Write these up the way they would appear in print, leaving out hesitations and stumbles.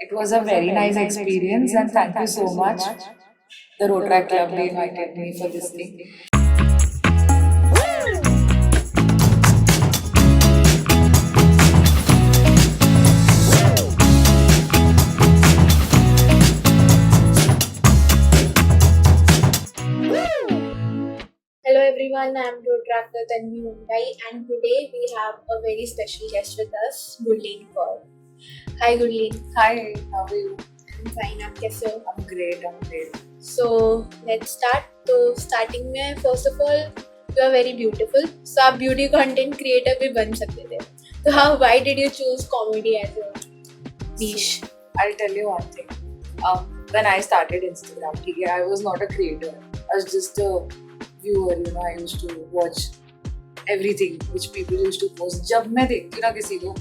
It was a very nice experience, and thank you so much, the Rotaract Club, they invited me for this thing. Hello everyone, I am Road Tractor Tanvi Mumbai, and today we have a very special guest with us, Gurleen Kaur. Hi Gurleen. Hi, how are you? I'm fine. आप कैसे हो? I'm great. So let's start. तो starting में first of all, you are very beautiful. So आप beauty content creator भी बन सकते थे. तो why did you choose comedy as a niche? I'll tell you one thing. When I started Instagram, I was not a creator. I was just a viewer, I used to watch everything which people used to post. जब मैं देखती हूँ ना किसी को,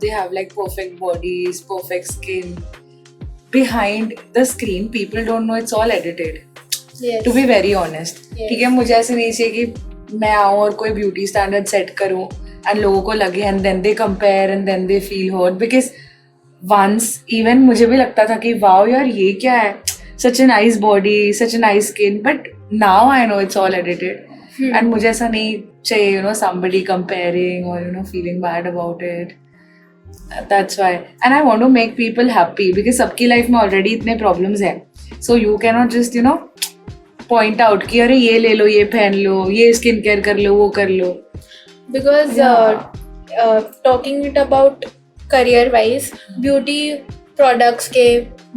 they have like perfect bodies, perfect skin. Behind the screen, people don't know it's all edited. Yes. To be very honest. Yes. ठीक है, मुझे ऐसे नहीं चाहिए कि मैं आऊँ और कोई ब्यूटी स्टैंडर्ड सेट करूँ and लोगों को लगे and then they compare and then they feel hurt because once even मुझे भी लगता था कि वाओ यार ये क्या है, such a nice body, such a nice skin, but now I know it's all edited. And मुझे ऐसा नहीं चाहिए, somebody comparing or feeling bad about it. That's why. And I want to make people happy because सबकी life में already इतने problems हैं. So you cannot just point out कि अरे ये ले लो, ये पहन लो, ये skin care कर लो, वो कर लो. Because talking it about career wise, beauty products के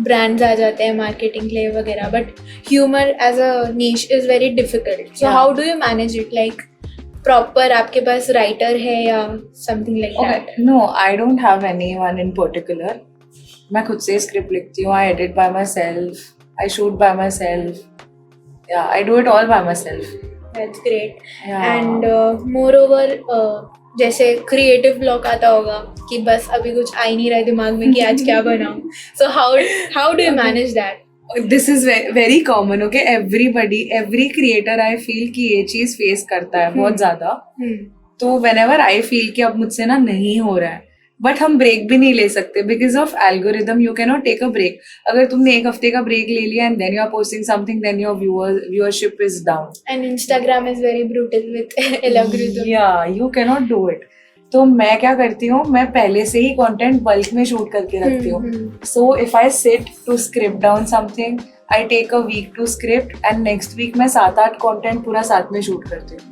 brands आ जाते हैं marketing के लिए वगैरह, but humor as a niche is very difficult. So how do you manage it? Like proper आपके पास writer है या something like that? No, I don't have anyone in particular. मैं खुद से script लिखती हूँ. I edit by myself. I shoot by myself. Yeah, I do it all by myself. That's great. Yeah. And moreover, जैसे creative block आता होगा कि बस अभी कुछ आ ही नहीं रहा है दिमाग में कि आज क्या बनाऊं. So how do you manage that? This is very common, okay? Every creator I feel कि ये चीज face करता है बहुत ज्यादा. तो whenever I feel कि अब मुझसे ना नहीं हो रहा है, बट हम ब्रेक भी नहीं ले सकते because of algorithm. You can not take a break. अगर तुमने एक हफ्ते का ब्रेक ले लिया and then you are posting something, then your viewership is down. And Instagram is very brutal with algorithm. या you can not do it. तो मैं क्या करती हूँ, मैं पहले से ही कंटेंट बल्क में शूट करके रखती हूँ. So if I sit to script down something, I take a week to script and next week मैं 7-8 कंटेंट पूरा साथ में शूट करती हूँ,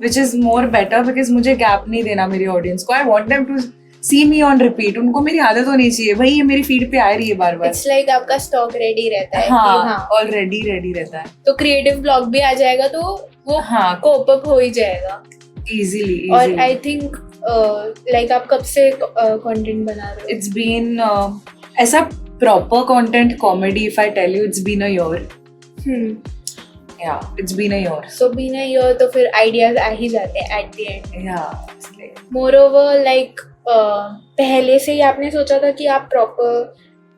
which is more better because मुझे गैप नहीं देना मेरी ऑडियंस को. I want them to see me on repeat. उनको मेरी आदत होनी चाहिए भाई ये मेरी फीड पे आ रही है बार बार. It's like आपका स्टॉक रेडी रहता है. हाँ, ऑलरेडी रेडी रहता है. तो क्रिएटिव ब्लॉग भी आ जाएगा तो वो कोप अप हो ही जाएगा इजीली. और आई थिंक लाइक आप कब से कंटेंट बना रहे हो? इट्स बीन ऐसा proper content comedy, if I tell you, it's been a year. It's been a year. So been a year तो फिर आइडियाज आ ही जाते हैं एट द एंड. या मोरओवर लाइक पहले से ही आपने सोचा था कि आप प्रॉपर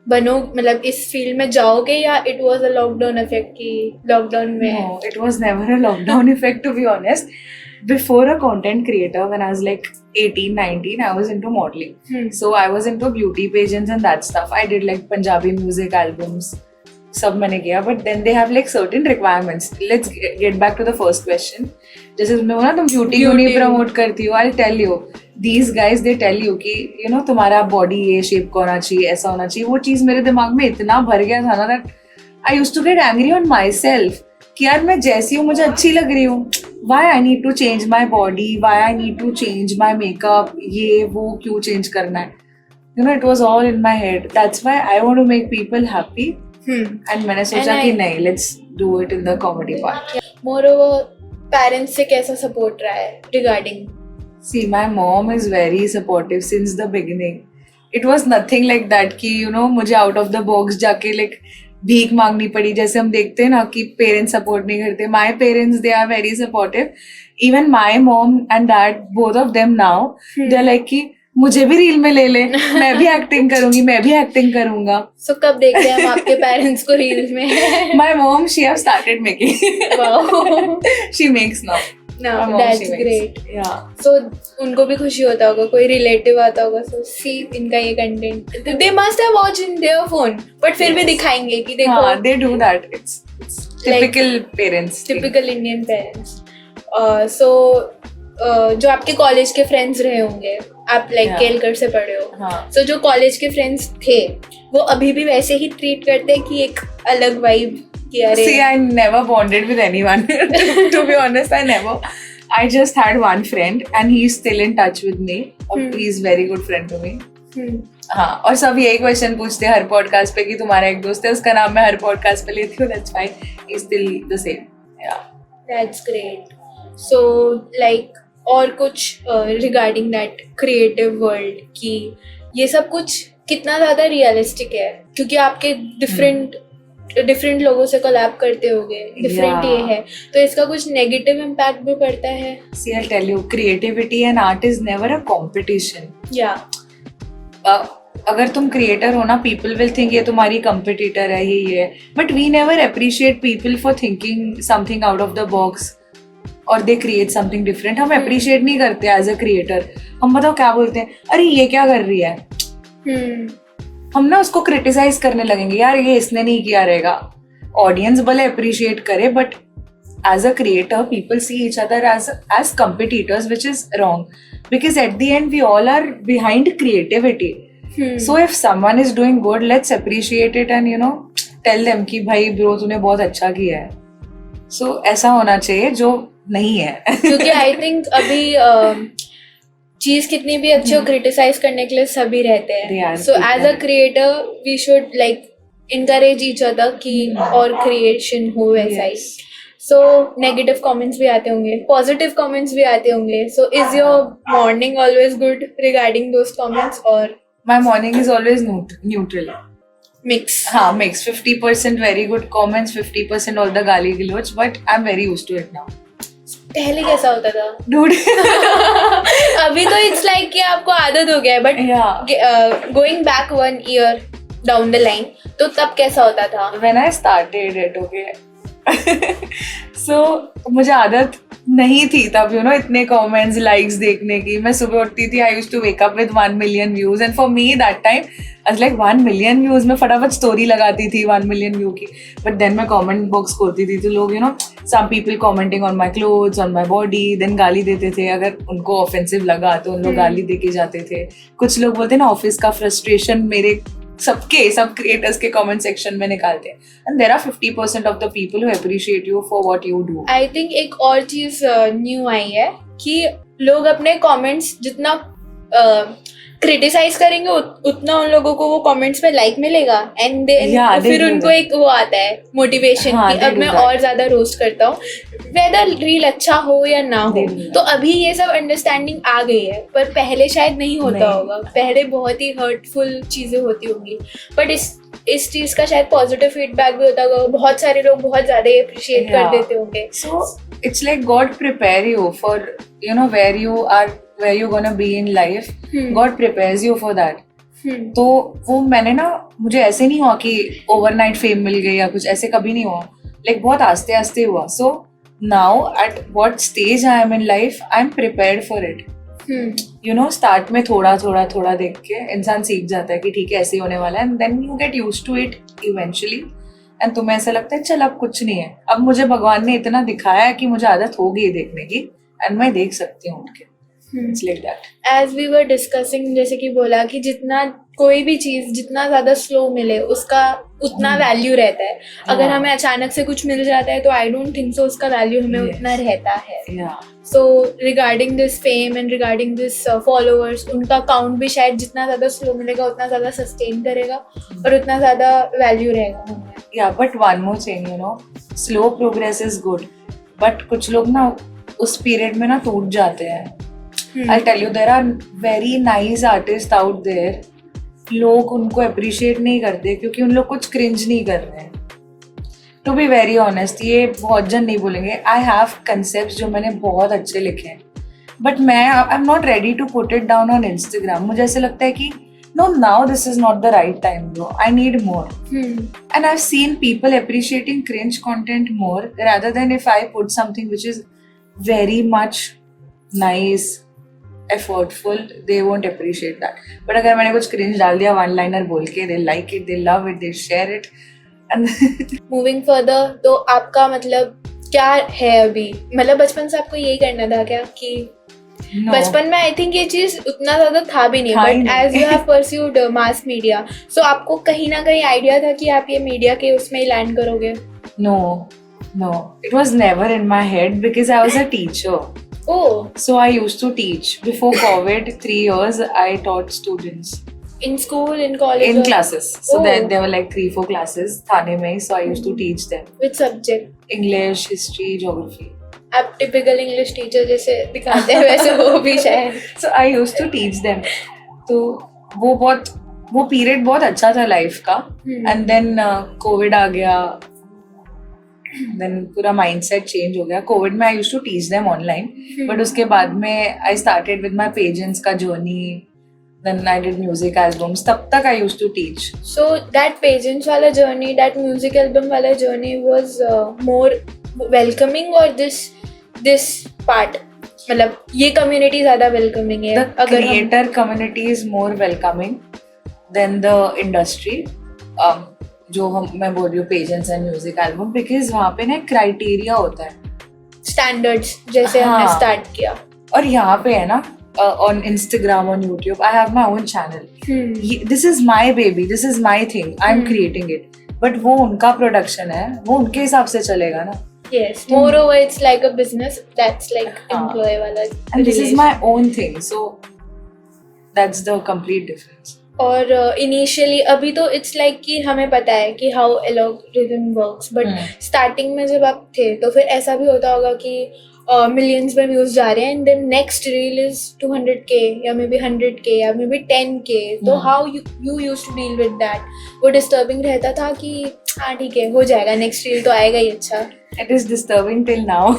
बनो, मतलब इस फील्ड में जाओगे, या it was a lockdown effect कि लॉकडाउन में? No, it was never a lockdown effect, to be honest. Before a content creator, when I was like 18, 19, I was into modeling. So I was into beauty pageants and that stuff. I did like Punjabi music albums. सब मैंने किया, but then they have like certain requirements. Let's get back to the first question. जैसे तुमने बोला तुम beauty क्यों नहीं promote करती हो, I'll tell you. These guys they tell you कि तुम्हारा बॉडी ये शेप का होना चाहिए, ऐसा होना चाहिए. वो चीज मेरे दिमाग में इतना भर गया था ना that I used to get angry on myself कि यार मैं जैसी हूँ मुझे अच्छी लग रही हूँ. Why I need to change my body? Why I need to change my makeup? ये वो क्यों change करना है? It was all in my head. That's why I want to make people happy. And मैंने सोचा कि नहीं, let's do it in the comedy part. Moreover, parents से कैसा support रहा है regarding? See, my mom is very supportive since the beginning. It was nothing like that कि मुझे out of the box जाके like भीख मांगनी पड़ी. जैसे हम देखते हैं ना कि पेरेंट्स सपोर्ट नहीं करते. My parents, they are very supportive. Even my mom and dad, both of them now, they are like कि मुझे भी रील में ले ले, मैं भी एक्टिंग करूंगी, मैं भी एक्टिंग करूंगा. So कब देखते हैं हम आपके पेरेंट्स को रील में? My mom, she have started making. Wow. She makes now. No, My mom, that's she makes. great. Yeah. So उनको भी खुशी होता होगा, कोई रिलेटिव आता होगा, so see इनका ये content, they must have watched in their phone, but फिर भी दिखाएंगे कि देखो. हाँ, they do that. It's typical parents. thing. Typical Indian parents. So जो आपके कॉलेज के फ्रेंड्स रहे होंगे, आप लाइक Yeah. केलकर से पढ़े हो, हाँ. so जो कॉलेज के फ्रेंड्स थे वो अभी भी वैसे ही ट्रीट करते हैं कि एक अलग वाइब कि अरे. See, I never bonded with anyone. To be honest, I never. I just had one friend, and he's still in touch with me. He's very good friend to me. हाँ, और सब यही क्वेश्चन पूछते हैं हर podcast पे कि तुम्हारा एक दोस्त है, उसका नाम मैं हर पॉडकास्ट पे लेती हूँ. That's fine. He's still the same. Yeah. That's great. So like और कुछ रिगार्डिंग दैट क्रिएटिव वर्ल्ड कि ये सब कुछ कितना ज़्यादा रियलिस्टिक है, क्योंकि आपके डिफरेंट लोगों से कोलैब करते होगे, डिफरेंट ये है, तो इसका कुछ नेगेटिव इम्पैक्ट भी पड़ता है. See, I'll tell you, creativity and art is never a competition. या अगर तुम क्रिएटर हो ना, पीपल विल थिंक ये तुम्हारी कंपिटिटर है, ये है, but we never appreciate people for thinking something out of the box और दे क्रिएट समथिंग डिफरेंट. हम अप्रिशिएट नहीं करते एज अ क्रिएटर. हम बताओ क्या बोलते हैं, अरे ये क्या कर रही है. हम ना उसको क्रिटिसाइज करने लगेंगे, यार ये इसने नहीं किया रहेगा. ऑडियंस भले अप्रिशिएट करे, but as a creator people see each other as competitors, which is wrong, because at the end we all are behind creativity. So if someone is doing good, let's appreciate it and tell them कि भाई bro तूने बहुत अच्छा किया है. So ऐसा होना चाहिए जो नहीं है. क्योंकि आई थिंक अभी चीज कितनी भी अच्छी हो, क्रिटिसाइज करने के लिए सभी रहते हैं. So as a creator we should like encourage each other कि और क्रिएशन हो वैसा ही. सो नेगेटिव कमेंट्स भी आते होंगे, पॉजिटिव कमेंट्स भी आते होंगे. So is your morning always good regarding those comments और My morning is always neutral. Mix? हाँ, mix. 50% very good comments, 50% all the गाली गलौज, but I'm very used to it now. पहले कैसा होता था? Dude. अभी तो इट्स लाइक कि आपको आदत हो गया है, but going back 1 year down the line, तो तब कैसा होता था? When I started it, okay. So मुझे आदत नहीं थी तब इतने कमेंट्स लाइक्स देखने की. मैं सुबह उठती थी, I used to wake up with 1 million views, and for me that time I was like 1 million views. मैं फटाफट स्टोरी लगाती थी 1 million व्यू की, बट देन मैं कमेंट बॉक्स खोलती थी तो लोग some people commenting on my clothes, on my body, then गाली देते थे. अगर उनको ऑफेंसिव लगा तो उन लोग गाली देके जाते थे. कुछ लोग बोलते ना ऑफिस का फ्रस्ट्रेशन मेरे सब क्रिएटर्स के कमेंट सेक्शन में निकालते हैं. And there are 50% of the people who appreciate you for what you do. I think एक और चीज न्यू आई है कि लोग अपने कमेंट्स जितना क्रिटिसाइज करेंगे उतना उन लोगों को वो कमेंट्स में लाइक मिलेगा, एंड फिर उनको एक वो आता है मोटिवेशन कि अब मैं और ज्यादा रोस्ट करता हूँ, वेदर रील अच्छा हो या ना हो. तो अभी ये सब अंडरस्टैंडिंग आ गई है, पर पहले शायद नहीं होता होगा. पहले बहुत ही हर्टफुल चीजें होती होंगी, बट इस चीज का शायद पॉजिटिव फीडबैक भी होता होगा. बहुत सारे लोग बहुत ज्यादा अप्रिशिएट कर देते होंगे. So it's like God prepare you for where you're gonna be in life. God prepares you for that. तो वो मैंने ना, मुझे ऐसे नहीं हुआ कि ओवरनाइट फेम मिल गई या कुछ, ऐसे कभी नहीं हुआ. लाइक बहुत आस्ते आस्ते हुआ. So now at what stage I am in life, I am prepared for it. Start में थोड़ा देख के इंसान सीख जाता है कि ठीक है ऐसे होने वाला है, and then you get used to it eventually. And तुम्हें ऐसा लगता है चल अब कुछ नहीं है. अब मुझे भगवान ने इतना दिखाया कि मुझे आदत हो गई देखने की, एंड मैं देख सकती हूँ उनके. It's like that. As we were discussing, जैसे कि बोला कि जितना कोई भी चीज जितना ज्यादा स्लो मिले उसका उतना वैल्यू रहता है. अगर हमें अचानक से कुछ मिल जाता है तो आई डोंट थिंक सो उसका वैल्यू हमें उतना रहता है. So regarding this fame and regarding this followers, उनका काउंट भी शायद जितना ज्यादा स्लो मिलेगा उतना ज्यादा सस्टेन करेगा और उतना ज्यादा वैल्यू रहेगा हमें. Yeah, but one more thing, slow progress is good, but कुछ लोग ना उस पीरियड में ना टूट जाते हैं. I'll tell you, there are very nice artists out there. लोग उनको अप्रिशिएट नहीं करते क्योंकि उन लोग कुछ क्रिंज नहीं कर रहे हैं. टू बी वेरी ऑनेस्ट, ये बहुत जन नहीं बोलेंगे. आई हैव कंसेप्ट जो मैंने बहुत अच्छे लिखे हैं, but I am not ready to put it down on Instagram. मुझे ऐसे लगता है कि no, now this is not the right time, bro. I need more. And I've seen people appreciating cringe content more rather than if I put something which is very much nice, effortful, they won't appreciate that. But अगर मैंने कुछ cringe डाल दिया one liner बोल के, they like it, they love it, they share it, and moving further, तो आपका मतलब क्या है अभी? मतलब बचपन से आपको यही करना था क्या कि no. बचपन में आई थिंक ये चीज उतना ज्यादा था भी नहीं, था ही बट नहीं। As you have pursued mass media, so आपको कहीं ना कहीं आइडिया था कि आप ये मीडिया के उसमें ही लैंड करोगे? No, it was never in my head because I was a teacher. Oh, So I used to teach. Before COVID, 3 years, I taught students in school, in college, in classes. So Oh. there were like 3-4 classes, Thane mein, so I used to teach them. Which subject? English, history, geography. आप typical English teacher जैसे दिखाते हैं वैसे हो भी शायद. So I used to teach them. तो वो पीरियड बहुत अच्छा था लाइफ का. एंड देन कोविड आ गया, देन पूरा माइंडसेट चेंज हो गया. कोविड में I used to teach them online, but उसके बाद में I started with my pageants का journey, then I did music albums. तब तक I used to teach. So that pageants वाला journey, that music album वाला journey was more welcoming, or this part, मतलब ये community ज़्यादा welcoming है? The creator community is more welcoming than the industry. जो मैं बोल रही हूँ pageants and music album, because वहाँ पे ना क्राइटेरिया होता है, स्टैंडर्ड्स जैसे हमने हाँ. स्टार्ट किया. और यहाँ पे है ना on Instagram, on YouTube, I have my own channel. This is my baby, this is my thing, I am creating it. But वो उनका प्रोडक्शन है, वो उनके हिसाब से चलेगा ना. Yes, moreover it's like a business, that's like employee wala And this is my own thing, so that's the complete difference. और इनिशियली अभी तो इट्स लाइक कि हमें पता है कि how algorithm works, but starting में जब आप थे तो फिर ऐसा भी होता होगा कि मिलियंस में व्यूज जा रहे हैं and then next reel is 200K या मे बी 100K या मे बी 10K. तो how you used to deal with that? वो डिस्टर्बिंग रहता था कि हाँ ठीक है हो जाएगा, नेक्स्ट रील तो आएगा ही अच्छा? It is disturbing till now.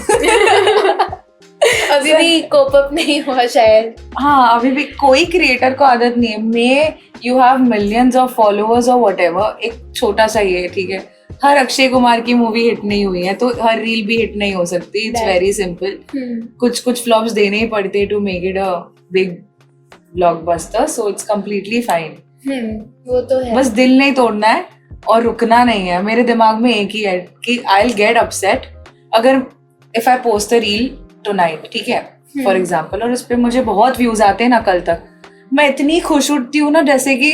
अभी भी कोप अप नहीं हुआ शायद. हाँ, अभी भी कोई क्रिएटर को आदत नहीं है. May you have millions of followers और व्हाटएवर, एक छोटा सा ये ठीक है, हर अक्षय कुमार की मूवी हिट नहीं हुई है तो हर रील भी हिट नहीं हो सकती. It's very simple. कुछ फ्लॉप्स देने ही पड़ते to make it a big blockbuster, so it's completely fine. वो तो है. बस दिल नहीं तोड़ना है और रुकना नहीं है. मेरे दिमाग में एक ही है कि आई विल गेट अपसेट अगर if I post a reel tonight, ठीक है, फॉर एग्जाम्पल, और उस पर मुझे बहुत व्यूज आते हैं ना कल तक, मैं इतनी खुश उठती हूँ ना जैसे कि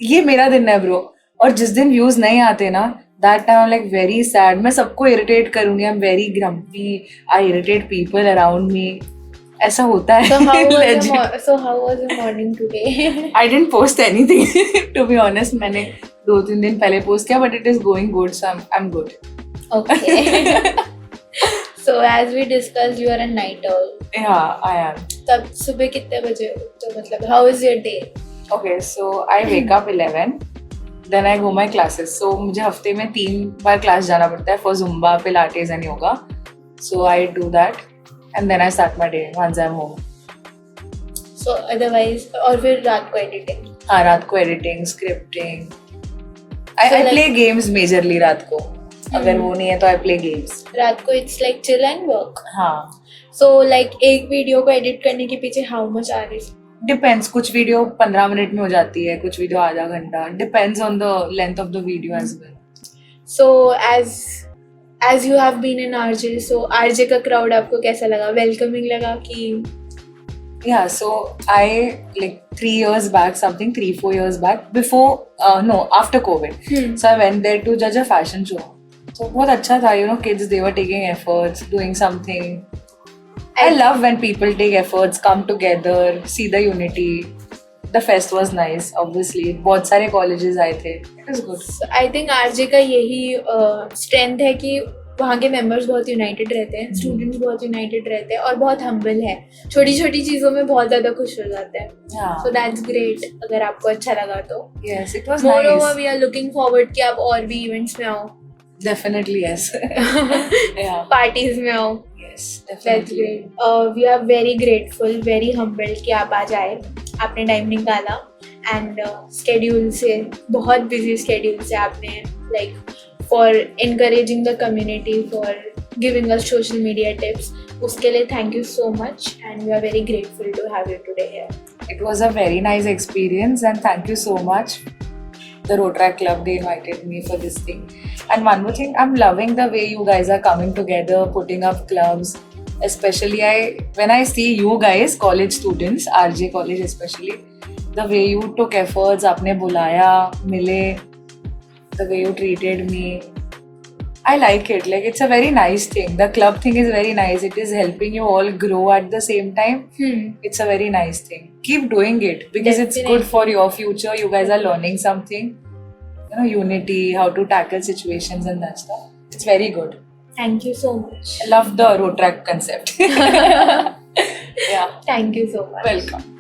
ये मेरा दिन है ब्रो. और जिस दिन व्यूज नहीं आते ना, that time like very sad. मैं सबको इरिटेट करूंगी, I am very grumpy, I irritate people around me. ऐसा होता है. So how was your morning today? I didn't post anything to be honest. मैंने 2-3 दिन पहले पोस्ट किया, but it is going good, so I'm good. Okay. So as we discussed, you are a night owl. Yeah, I am. तब सुबह कितने बजे उठते हो? मतलब how is your day? Okay, so I wake up 11, then I go my classes. So मुझे हफ्ते में 3 बार क्लास जाना पड़ता है for Zumba, Pilates and yoga. So I do that and then I start my day once I'm home. So otherwise, और फिर रात को editing. हाँ, रात को editing, scripting. I play games majorly रात को. अगर वो नहीं है तो I play games. रात को it's like chill and work. हाँ. So like एक वीडियो को एडिट करने के पीछे how much hour is? Depends. कुछ वीडियो 15 मिनट में हो जाती है, कुछ वीडियो आधा घंटा. Depends on the length of the video as well. So as you have been in RJ, so RJ का crowd आपको कैसा लगा? Welcoming लगा कि? Yeah, so I like 3 years back, something 3-4 years back, before after COVID. So I went there to judge a fashion show. So बहुत अच्छा था, you know, kids they were taking efforts, doing something. I love when people take efforts, come together, see the unity. The fest was nice, obviously. बहुत सारे colleges आए थे. It was good. So I think RJ का यही strength है कि वहाँ के members बहुत united रहते हैं, students बहुत united रहते हैं और बहुत humble है. छोटी छोटी चीज़ों में बहुत ज़्यादा खुश हो जाते हैं. Yeah. So that's great. अगर आपको अच्छा लगा तो. Yes, it was Moreover, nice. we are looking forward कि आप और भी events में आओ. Definitely yes. Yeah. Parties में आओ. Yes, That's definitely. great. We are very grateful, very humbled कि आप आ जाए, आपने टाइम निकाला and schedule से, बहुत busy schedule से आपने like for encouraging the community, for giving us social media tips. उसके लिए thank you so much and we are very grateful to have you today here. It was a very nice experience and thank you so much. The Rotaract Club, they invited me for this thing. And one more thing, I'm loving the way you guys are coming together, putting up clubs. Especially when I see you guys, college students, RJ college especially, the way you took efforts, आपने बुलाया, मिले, the way you treated me. I like it. Like, it's a very nice thing. The club thing is very nice. It is helping you all grow at the same time. It's a very nice thing. Keep doing it because it's good for your future. You guys are learning something. You know, unity, how to tackle situations and that stuff. It's very good. Thank you so much. I love the Rotaract concept. Yeah. Thank you so much. Welcome.